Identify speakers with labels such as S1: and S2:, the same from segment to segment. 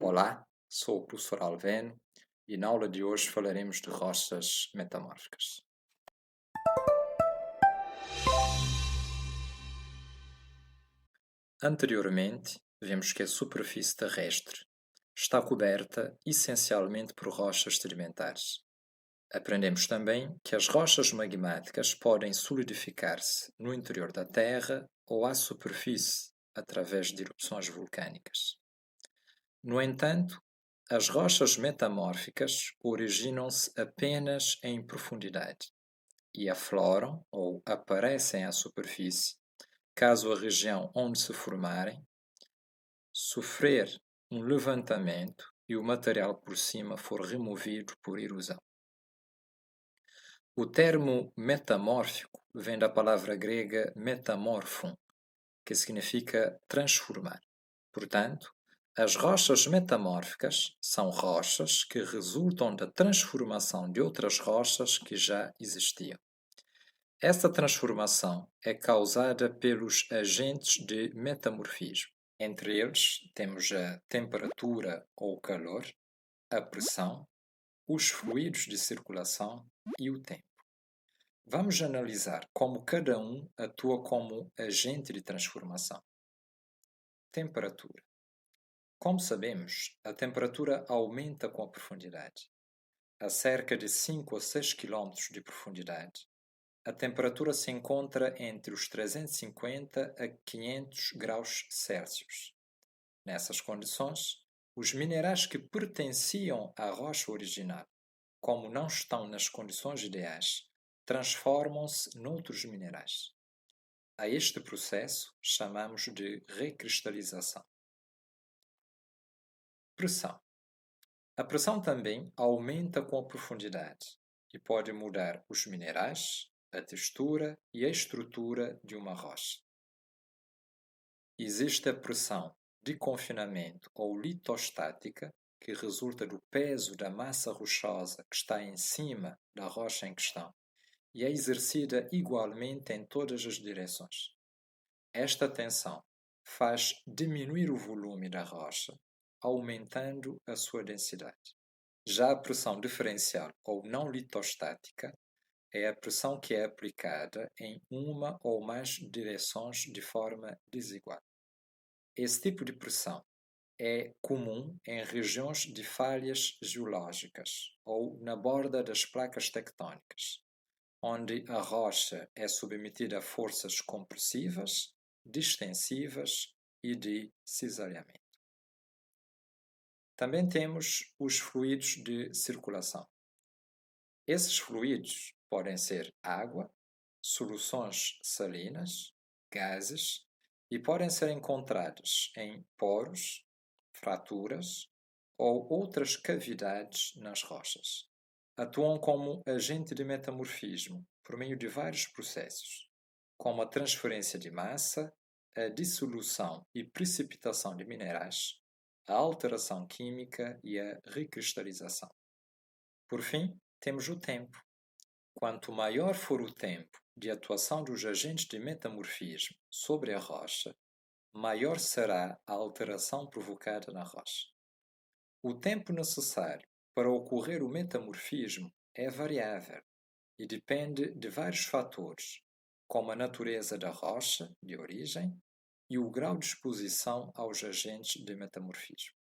S1: Olá, sou o professor Alveno e na aula de hoje falaremos de rochas metamórficas. Anteriormente, vimos que a superfície terrestre está coberta essencialmente por rochas sedimentares. Aprendemos também que as rochas magmáticas podem solidificar-se no interior da Terra ou à superfície através de erupções vulcânicas. No entanto, as rochas metamórficas originam-se apenas em profundidade e afloram ou aparecem à superfície caso a região onde se formarem sofrer um levantamento e o material por cima for removido por erosão. O termo metamórfico vem da palavra grega metamorphon, que significa transformar. Portanto, as rochas metamórficas são rochas que resultam da transformação de outras rochas que já existiam. Esta transformação é causada pelos agentes de metamorfismo. Entre eles, temos a temperatura ou calor, a pressão, os fluidos de circulação e o tempo. Vamos analisar como cada um atua como agente de transformação. Temperatura. Como sabemos, a temperatura aumenta com a profundidade. A cerca de 5 a 6 km de profundidade, a temperatura se encontra entre os 350 a 500 graus Celsius. Nessas condições, os minerais que pertenciam à rocha original, como não estão nas condições ideais, transformam-se noutros minerais. A este processo chamamos de recristalização. Pressão. A pressão também aumenta com a profundidade e pode mudar os minerais, a textura e a estrutura de uma rocha. Existe a pressão de confinamento ou litostática, que resulta do peso da massa rochosa que está em cima da rocha em questão e é exercida igualmente em todas as direções. Esta tensão faz diminuir o volume da rocha, aumentando a sua densidade. Já a pressão diferencial ou não litostática é a pressão que é aplicada em uma ou mais direções de forma desigual. Esse tipo de pressão é comum em regiões de falhas geológicas ou na borda das placas tectónicas, onde a rocha é submetida a forças compressivas, distensivas e de cisalhamento. Também temos os fluidos de circulação. Esses fluidos podem ser água, soluções salinas, gases e podem ser encontrados em poros, fraturas ou outras cavidades nas rochas. Atuam como agente de metamorfismo por meio de vários processos, como a transferência de massa, a dissolução e precipitação de minerais, a alteração química e a recristalização. Por fim, temos o tempo. Quanto maior for o tempo de atuação dos agentes de metamorfismo sobre a rocha, maior será a alteração provocada na rocha. O tempo necessário para ocorrer o metamorfismo é variável e depende de vários fatores, como a natureza da rocha de origem e o grau de exposição aos agentes de metamorfismo.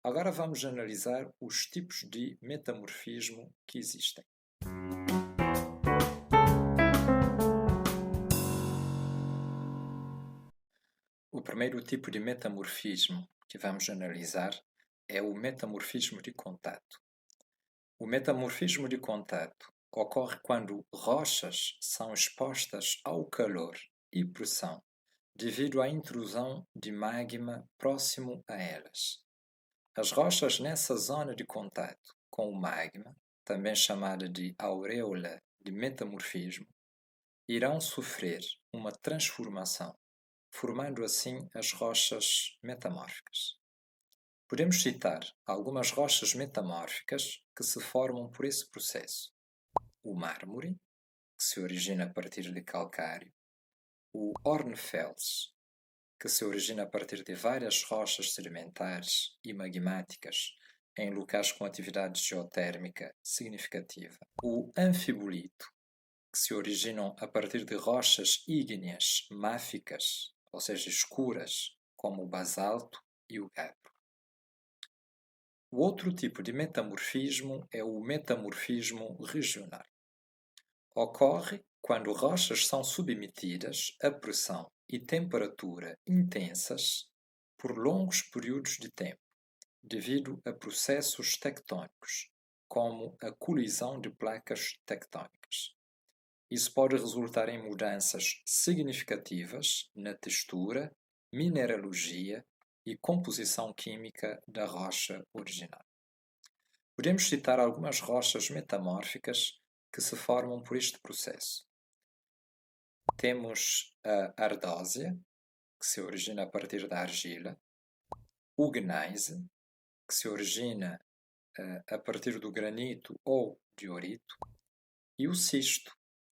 S1: Agora vamos analisar os tipos de metamorfismo que existem. O primeiro tipo de metamorfismo que vamos analisar é o metamorfismo de contato. O metamorfismo de contato ocorre quando rochas são expostas ao calor e pressão devido à intrusão de magma próximo a elas. As rochas nessa zona de contato com o magma, também chamada de auréola de metamorfismo, irão sofrer uma transformação, formando assim as rochas metamórficas. Podemos citar algumas rochas metamórficas que se formam por esse processo. O mármore, que se origina a partir de calcário, o hornfels, que se origina a partir de várias rochas sedimentares e magmáticas em locais com atividade geotérmica significativa. O anfibolito, que se originam a partir de rochas ígneas máficas, ou seja, escuras, como o basalto e o gabbro. O outro tipo de metamorfismo é o metamorfismo regional. Ocorre quando rochas são submetidas a pressão e temperatura intensas por longos períodos de tempo, devido a processos tectônicos, como a colisão de placas tectônicas. Isso pode resultar em mudanças significativas na textura, mineralogia e composição química da rocha original. Podemos citar algumas rochas metamórficas que se formam por este processo. Temos a ardósia, que se origina a partir da argila, o gneiss, que se origina a partir do granito ou diorito, e o cisto,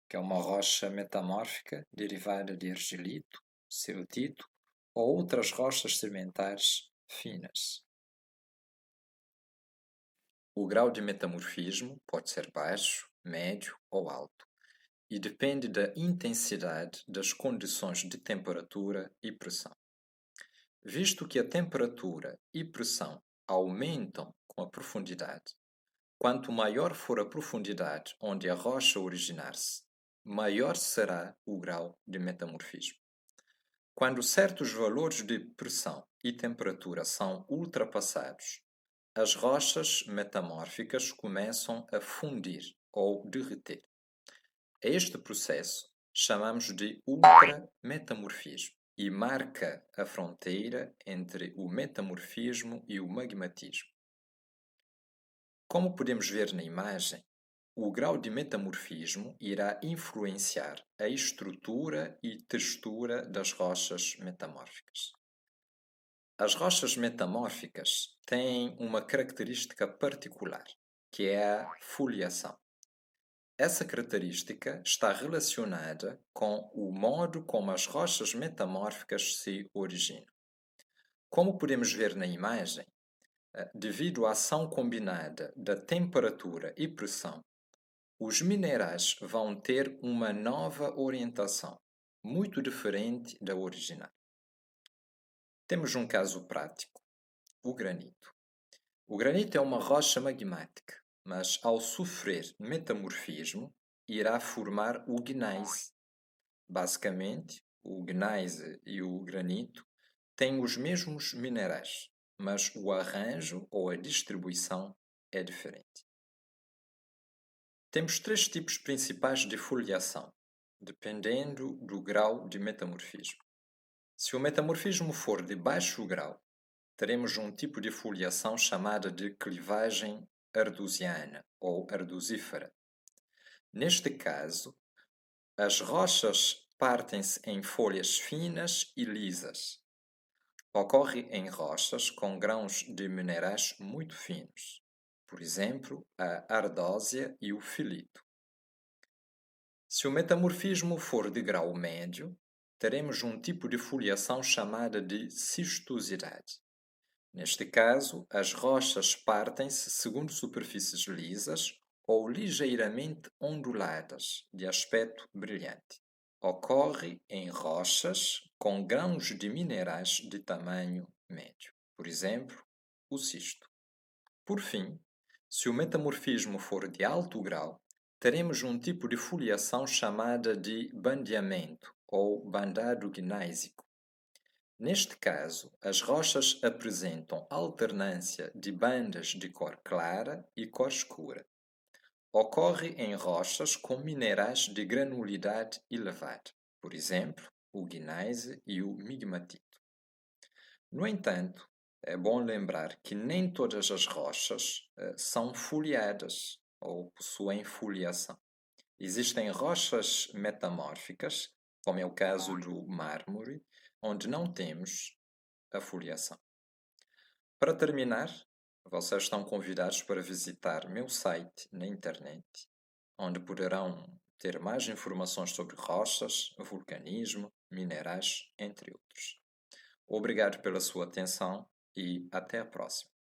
S1: que é uma rocha metamórfica derivada de argilito, ceutito ou outras rochas sedimentares finas. O grau de metamorfismo pode ser baixo, médio ou alto e depende da intensidade das condições de temperatura e pressão. Visto que a temperatura e pressão aumentam com a profundidade, quanto maior for a profundidade onde a rocha originar-se, maior será o grau de metamorfismo. Quando certos valores de pressão e temperatura são ultrapassados, as rochas metamórficas começam a fundir ou derreter. A este processo chamamos de ultrametamorfismo e marca a fronteira entre o metamorfismo e o magmatismo. Como podemos ver na imagem, o grau de metamorfismo irá influenciar a estrutura e textura das rochas metamórficas. As rochas metamórficas têm uma característica particular, que é a foliação. Essa característica está relacionada com o modo como as rochas metamórficas se originam. Como podemos ver na imagem, devido à ação combinada da temperatura e pressão, os minerais vão ter uma nova orientação, muito diferente da original. Temos um caso prático, o granito. O granito é uma rocha magmática, mas ao sofrer metamorfismo, irá formar o gneiss. Basicamente, o gneiss e o granito têm os mesmos minerais, mas o arranjo ou a distribuição é diferente. Temos três tipos principais de foliação, dependendo do grau de metamorfismo. Se o metamorfismo for de baixo grau, teremos um tipo de foliação chamada de clivagem ardosiana ou ardosífera. Neste caso, as rochas partem-se em folhas finas e lisas. Ocorre em rochas com grãos de minerais muito finos, por exemplo, a ardósia e o filito. Se o metamorfismo for de grau médio, teremos um tipo de foliação chamada de cistosidade. Neste caso, as rochas partem-se segundo superfícies lisas ou ligeiramente onduladas, de aspecto brilhante. Ocorre em rochas com grãos de minerais de tamanho médio, por exemplo, o cisto. Por fim, se o metamorfismo for de alto grau, teremos um tipo de foliação chamada de bandeamento ou bandado gneisico. Neste caso, as rochas apresentam alternância de bandas de cor clara e cor escura. Ocorre em rochas com minerais de granulidade elevada, por exemplo, o gneiss e o migmatito. No entanto, é bom lembrar que nem todas as rochas são foliadas ou possuem foliação. Existem rochas metamórficas, como é o caso do mármore, onde não temos a foliação. Para terminar, vocês estão convidados para visitar meu site na internet, onde poderão ter mais informações sobre rochas, vulcanismo, minerais, entre outros. Obrigado pela sua atenção e até a próxima.